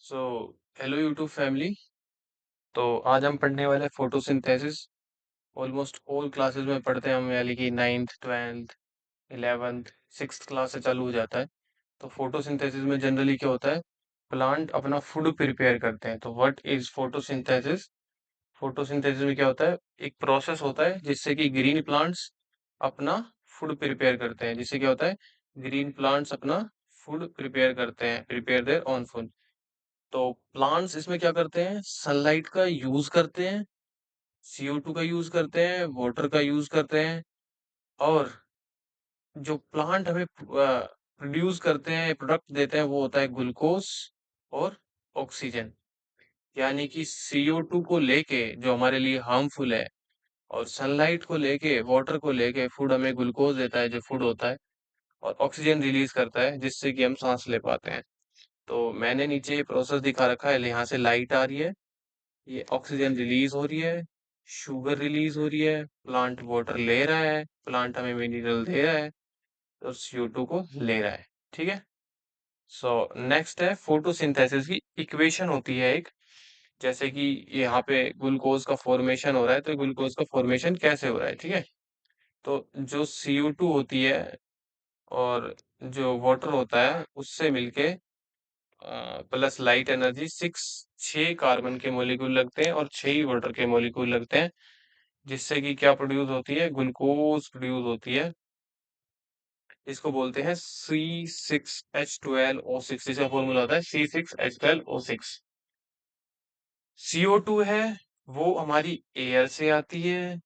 So hello YouTube family. तो आज हम पढ़ने वाले फोटोसिंथेसिस। ऑलमोस्ट ऑल क्लासेस में पढ़ते हैं हम, यानी कि ninth, twelfth, eleventh, sixth class से चालू हो जाता है। तो फोटोसिंथेसिस में जनरली क्या होता है? प्लांट अपना फूड प्रिपेयर करते हैं। तो व्हाट इज फोटोसिंथेसिस? फोटोसिंथेसिस में क्या होता है? एक प्रोसेस होता है जिससे कि ग्रीन प्लांट्स अपना फूड प्रिपेयर करते हैं। जिससे क्या होता है? ग्रीन प्लांट्स अपना फूड प्रिपेयर करते हैं, प्रिपेयर देयर ऑन फूड। तो प्लांट्स इसमें क्या करते हैं? सनलाइट का यूज करते हैं, CO2 का यूज करते हैं, वाटर का यूज करते हैं। और जो प्लांट हमें प्रोड्यूस करते हैं, प्रोडक्ट देते हैं, वो होता है ग्लूकोज और ऑक्सीजन। यानी कि CO2 को लेके जो हमारे लिए हार्मफुल है, और सनलाइट को लेके, वाटर को लेके फूड हमें ग्लूकोज देता है जो फूड होता है, और ऑक्सीजन रिलीज करता है जिससे कि हम सांस ले पाते हैं। तो मैंने नीचे ये प्रोसेस दिखा रखा है। यहाँ से लाइट आ रही है, ये ऑक्सीजन रिलीज हो रही है, शुगर रिलीज हो रही है, प्लांट वाटर ले रहा है, प्लांट हमें मिनरल दे रहा है, और CO2 को ले रहा है। ठीक है। सो नेक्स्ट है फोटोसिंथेसिस की इक्वेशन होती है एक। जैसे कि यहाँ पे ग्लूकोज का फॉर्मेशन हो रहा है, तो ग्लूकोज का फॉर्मेशन कैसे हो रहा है? ठीक है। तो जो CO2 होती है और जो वाटर होता है, उससे मिलके प्लस लाइट एनर्जी छह कार्बन के मॉलिक्यूल लगते हैं और छह ही वाटर के मॉलिक्यूल लगते हैं। जिससे कि क्या प्रोड्यूस होती है? ग्लूकोज प्रोड्यूस होती है। इसको बोलते हैं C6H12O6। इसका फॉर्मूला होता है C6H12O6। CO2 है, वो हमारी एयर से आती है,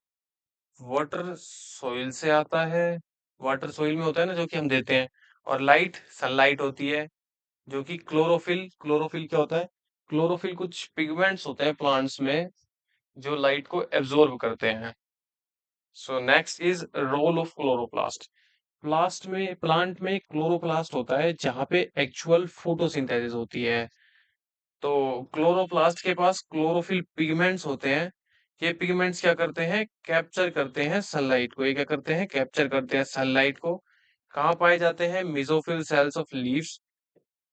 वाटर सॉइल से आता है। वाटर सॉइल में होता है ना, जो कि हम देते हैं। और लाइट सनलाइट होती है, जो कि क्लोरोफिल। क्लोरोफिल क्या होता है? क्लोरोफिल कुछ पिगमेंट्स होते हैं प्लांट्स में जो लाइट को एब्जॉर्ब करते हैं। So next is role of chloroplast. Plant में क्लोरोप्लास्ट होता है जहां पे एक्चुअल फोटोसिंथेसिस होती है। तो क्लोरोप्लास्ट के पास क्लोरोफिल पिगमेंट्स होते हैं। ये पिगमेंट्स क्या करते हैं? कैप्चर करते हैं सनलाइट को। ये क्या करते हैं? कैप्चर करते हैं सनलाइट को। कहाँ पाए जाते हैं? Mesophyll cells of leaves.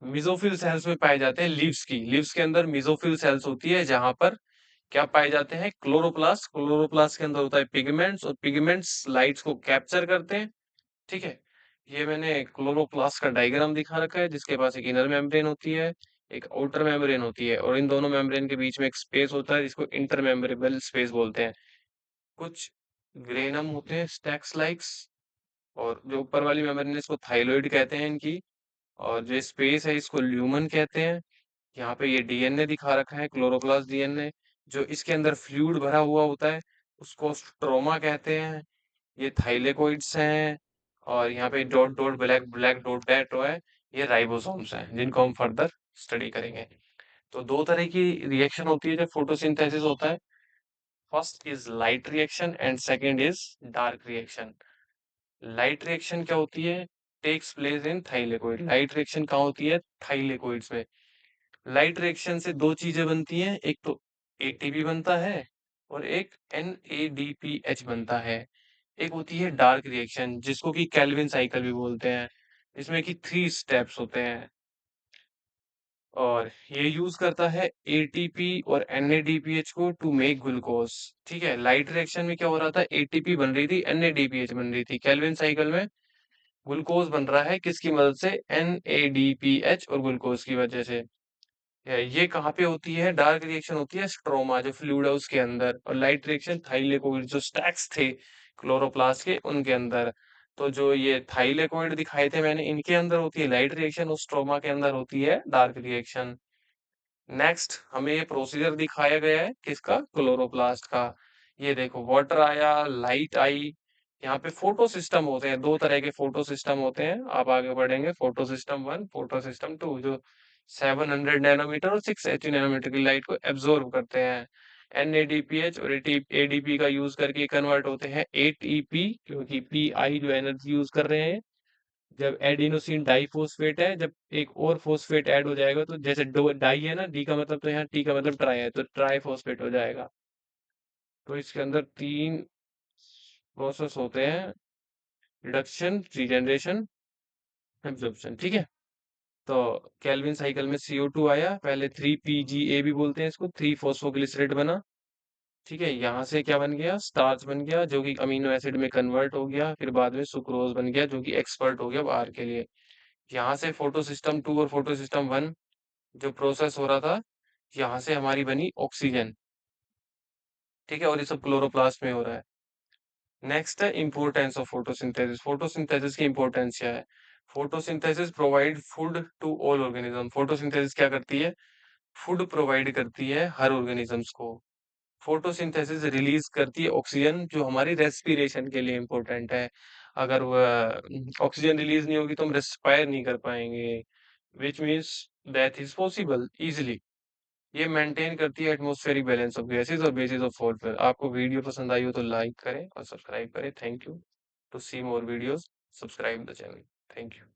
Mesophyll cells में पाए जाते हैं लीव्स के अंदर मिजोफिल सेल्स होती है, जहां पर क्या पाए जाते हैं? क्लोरोप्लास्ट। क्लोरोप्लास्ट के अंदर होता है पिगमेंट्स, और पिगमेंट्स लाइट्स को कैप्चर करते हैं। ठीक है। ये मैंने क्लोरोप्लास्ट का डायग्राम दिखा रखा है, जिसके पास एक इनर मेम्ब्रेन होती है, एक आउटर मेम्ब्रेन होती है, और इन दोनों मेम्ब्रेन के बीच में एक स्पेस होता है जिसको इंटरमेम्ब्रेबल स्पेस बोलते हैं। कुछ ग्रेनम होते हैं, स्टैक्स लाइक्स। और जो ऊपर वाली मेम्ब्रेन है, इसको थाइलॉइड कहते हैं इनकी। और जो स्पेस है, इसको ल्यूमन कहते हैं। यहाँ पे ये DNA दिखा रखा है, क्लोरोप्लास्ट DNA। जो इसके अंदर फ्लूइड भरा हुआ होता है, उसको स्ट्रोमा कहते हैं। ये थाइलेकोइड्स हैं। और यहाँ पे dot dot black black dot that है, ये राइबोसोम्स हैं, जिनको हम फर्दर स्टडी करेंगे। तो दो तरह की रिएक्शन होती है जब फोटोसिंथेसिस होता है। First is light reaction and second is dark reaction. Light reaction क्या होती है? Takes place in thylakoid. Light reaction कहाँ होती है? थाइलेकोइड्स में। लाइट रिएक्शन से दो चीजें बनती हैं, एक तो ATP बनता है, और एक NADPH बनता है। एक होती है डार्क रिएक्शन, जिसको कि केल्विन साइकिल भी बोलते हैं। इसमें कि 3 स्टेप्स होते हैं, और ये यूज करता है ATP और NADPH को टू मेक ग्लूकोज। ठीक है। लाइट रिएक्शन में क्या हो रहा था? ATP बन रही थी, NADPH बन रही थी। केल्विन साइकिल में ग्लूकोज बन रहा है, किसकी मदद से? NADPH और ग्लूकोज की वजह से। ये कहाँ पे होती है? डार्क रिएक्शन होती है स्ट्रोमा, जो फ्लूइड है उसके अंदर। और लाइट रिएक्शन थाइलेकोइड, जो स्टैक्स थे क्लोरोप्लास्ट के, उनके अंदर। तो जो ये थाइलेकोइड दिखाए थे मैंने, इनके अंदर होती है लाइट रिएक्शन, और स्ट्रोमा के अंदर होती है डार्क रिएक्शन। नेक्स्ट हमें ये प्रोसीजर दिखाया गया है किसका? क्लोरोप्लास्ट का। ये देखो, वाटर आया, लाइट आई। यहाँ पे फोटो सिस्टम होते हैं, दो तरह के फोटो सिस्टम होते हैं। आप आगे बढ़ेंगे, फोटो सिस्टम 1, फोटो सिस्टम 2, जो 700 नैनोमीटर और 680 नैनोमीटर की लाइट को एब्जॉर्ब करते हैं। NADPH और ADP का यूज करके कन्वर्ट होते हैं ATP, क्योंकि PI जो एनर्जी यूज कर रहे हैं। जब एडिनोसिन डाइफॉस्फेट है, जब एक और फॉस्फेट ऐड हो जाएगा, तो जैसे दो डाई है ना, डी का मतलब, तो यहाँ टी का मतलब ट्राई है, तो ट्राई फॉस्फेट हो जाएगा। तो इसके अंदर तीन प्रोसेस होते हैं: रिडक्शन, रीजनरेशन, एब्जॉर्प्शन। ठीक है। तो केल्विन साइकिल में CO2 आया, पहले 3PGA भी बोलते हैं इसको, 3 फॉस्फोग्लिसरेट बना। ठीक है, यहाँ से क्या बन गया, स्टार्च बन गया जो कि अमीनो एसिड में कन्वर्ट हो गया, फिर बाद में सुक्रोज बन गया जो कि एक्सपर्ट हो गया बाहर के लिए। यहाँ से फोटो सिस्टम 2 और फोटो सिस्टम 1 जो प्रोसेस हो रहा था, यहाँ से हमारी बनी ऑक्सीजन। ठीक है, और ये सब क्लोरोप्लास्ट में हो रहा है। नेक्स्ट है इंपॉर्टेंस ऑफ फोटोसिंथेसिस। फोटोसिंथेसिस की इंपॉर्टेंस क्या है? Photosynthesis provide food to all organism. Photosynthesis क्या करती है? फूड प्रोवाइड करती है हर ऑर्गेनिजम्स को। फोटोसिंथेसिस रिलीज करती है ऑक्सीजन जो हमारी रेस्पिरेशन के लिए इम्पोर्टेंट है। अगर वह ऑक्सीजन रिलीज नहीं होगी तो हम रेस्पायर नहीं कर पाएंगे, which means death is possible easily. ये मेंटेन करती है एटमॉस्फेरिक बैलेंस ऑफ गैसेस और बेसिस ऑफ वॉरफेयर। आपको वीडियो पसंद आई हो तो लाइक करें और सब्सक्राइब करें। Thank you. To see more videos, subscribe the channel. Thank you.